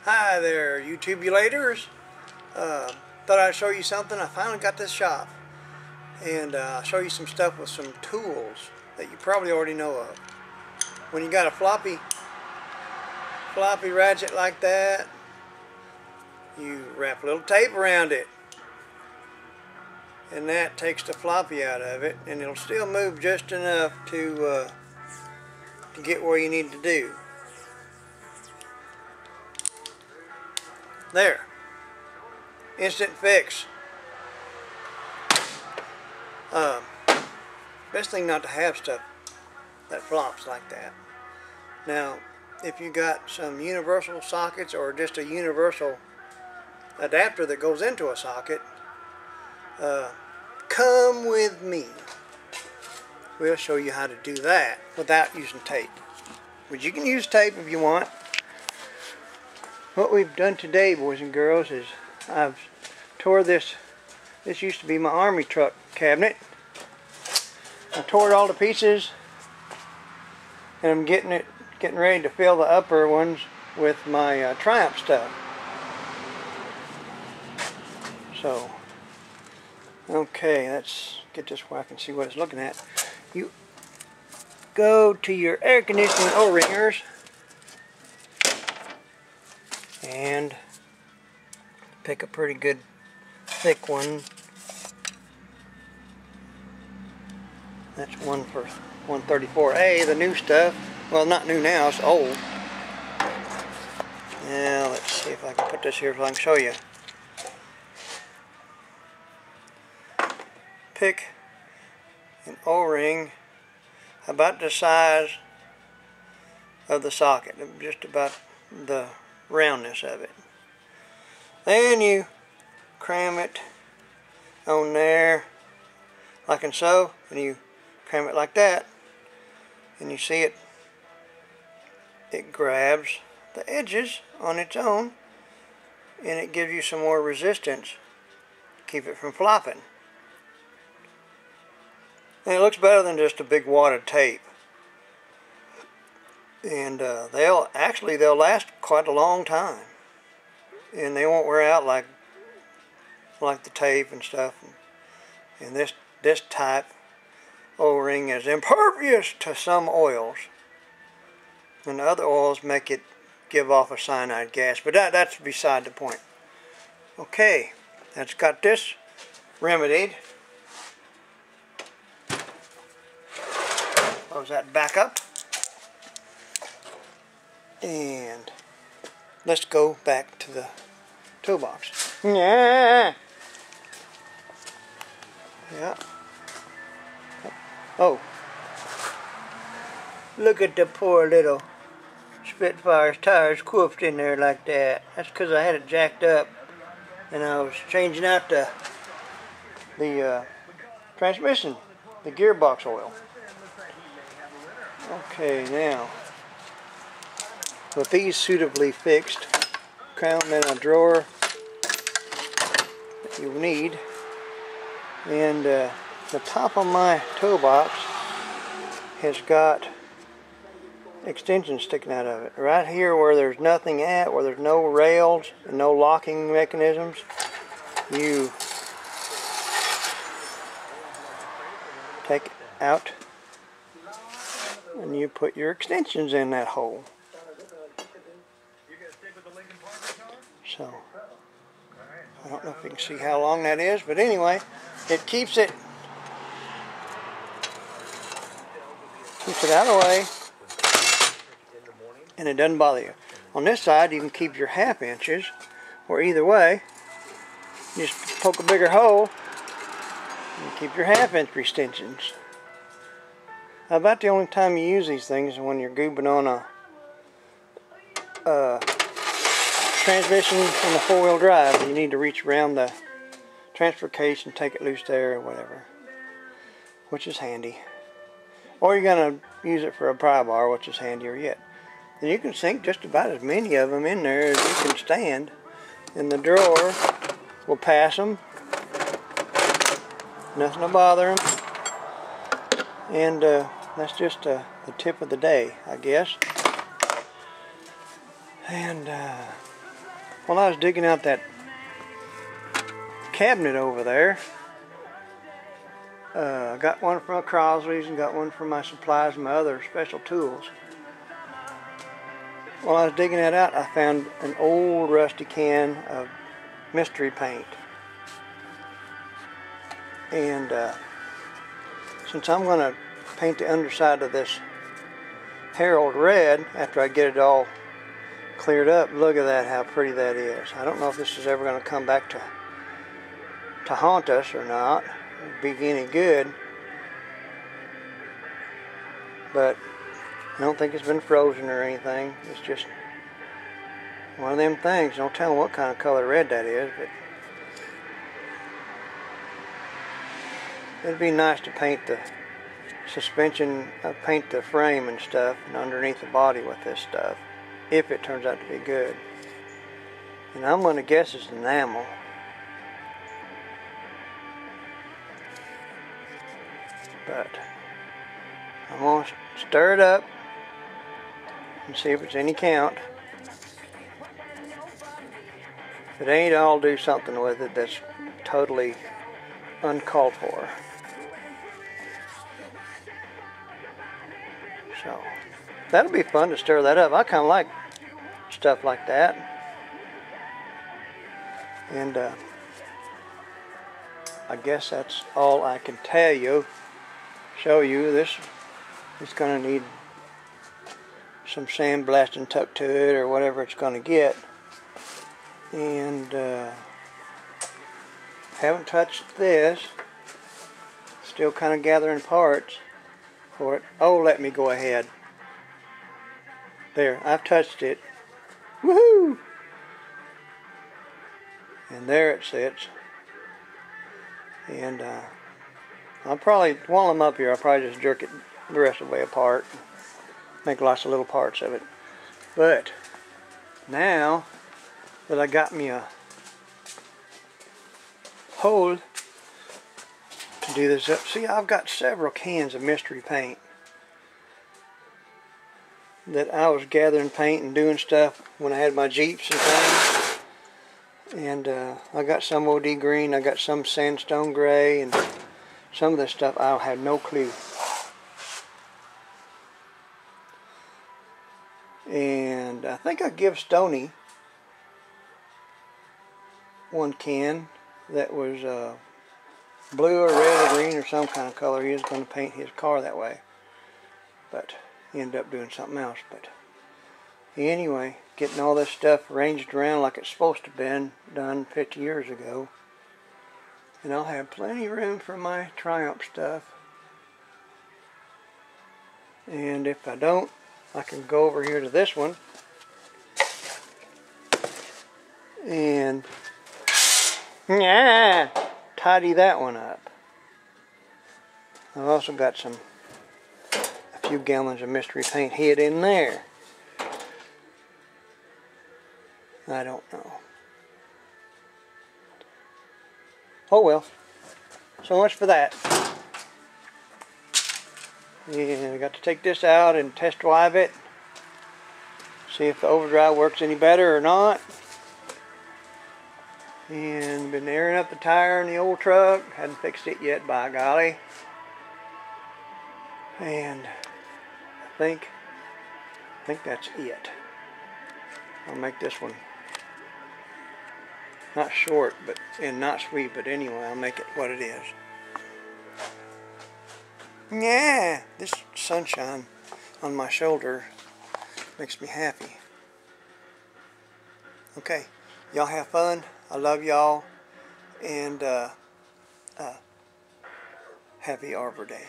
Hi there, YouTubulators. Thought I'd show you something. I finally got this shop, and I'll show you some stuff with some tools that you probably already know of. When you got a floppy ratchet like that, you wrap a little tape around it, and that takes the floppy out of it, and it'll still move just enough to get where you need to do. There. Instant fix. Best thing not to have stuff that flops like that. Now, if you got some universal sockets or just a universal adapter that goes into a socket, come with me. We'll show you how to do that without using tape. But you can use tape if you want. What we've done today, boys and girls, is I've tore this. This used to be my army truck cabinet. I tore it all to pieces, and I'm getting ready to fill the upper ones with my Triumph stuff. So, okay, let's get this where I can see what it's looking at. You go to your air conditioning O-ringers and pick a pretty good thick one. That's one for 134A, the new stuff. Well, not new now, it's old. Now let's see if I can put this here so I can show you. Pick an O-ring about the size of the socket, just about the roundness of it. Then you cram it on there like and so, and you cram it like that, and you see it grabs the edges on its own, and it gives you some more resistance to keep it from flopping. And it looks better than just a big wad of tape. And they'll last quite a long time, and they won't wear out like the tape and stuff. And this type O-ring is impervious to some oils, and other oils make it give off a cyanide gas, but that's beside the point. Okay, that's got this remedied. Close that back up, and let's go back to the toolbox. Yeah. Oh, look at the poor little Spitfire's tires quoofed in there like that. That's because I had it jacked up, and I was changing out the transmission, the gearbox oil. Okay, now with these suitably fixed, cram them in a drawer that you need, and the top of my toolbox has got extensions sticking out of it. Right here where there's nothing at, where there's no rails and no locking mechanisms, you take it out and you put your extensions in that hole. So, I don't know if you can see how long that is, but anyway, it keeps it out of the way, and it doesn't bother you. On this side, you can keep your ½ inches, or either way, you just poke a bigger hole and keep your ½ inch extensions. About the only time you use these things is when you're goobing on a transmission on the 4-wheel drive, and you need to reach around the transfer case and take it loose there or whatever, which is handy. Or you're going to use it for a pry bar, which is handier yet. And you can sink just about as many of them in there as you can stand, and the drawer will pass them. Nothing to bother them. And that's just the tip of the day, I guess. And While I was digging out that cabinet over there, I got one from Crosley's and got one from my supplies and my other special tools. While I was digging that out, I found an old rusty can of mystery paint. And since I'm going to paint the underside of this Herald red after I get it all cleared up, look at that, how pretty that is. I don't know if this is ever going to come back to haunt us or not, be any good, but I don't think it's been frozen or anything. It's just one of them things. Don't tell them what kind of color red that is, but it'd be nice to paint the suspension, paint the frame and stuff, and underneath the body with this stuff, if it turns out to be good. And I'm going to guess it's enamel. But I'm going to stir it up and see if it's any count. If it ain't, I'll do something with it that's totally uncalled for. So that'll be fun to stir that up. I kind of like stuff like that. And I guess that's all I can tell you. Show you. This is going to need some sandblasting tucked to it or whatever it's going to get. And haven't touched this. Still kind of gathering parts for it. Oh, let me go ahead. There, I've touched it. Woohoo! And there it sits. And I'll probably, while I'm up here, I'll probably just jerk it the rest of the way apart. Make lots of little parts of it. But now that I got me a hole to do this up, see, I've got several cans of mystery paint that I was gathering paint and doing stuff when I had my Jeeps and things. And I got some OD green, I got some sandstone gray, and some of this stuff I have no clue. And I think I give Stoney one can that was blue or red or green or some kind of color. He was going to paint his car that way, but he ended up doing something else. But anyway, getting all this stuff arranged around like it's supposed to have been done 50 years ago. And I'll have plenty of room for my Triumph stuff. And if I don't, I can go over here to this one and tidy that one up. I've also got a few gallons of mystery paint hid in there. I don't know. Oh well. So much for that. And I got to take this out and test drive it. See if the overdrive works any better or not. And been airing up the tire in the old truck. Hadn't fixed it yet, by golly. And I think that's it. I'll make this one not short, and not sweet, but anyway, I'll make it what it is. Yeah, this sunshine on my shoulder makes me happy. Okay, y'all have fun. I love y'all, and happy Arbor Day.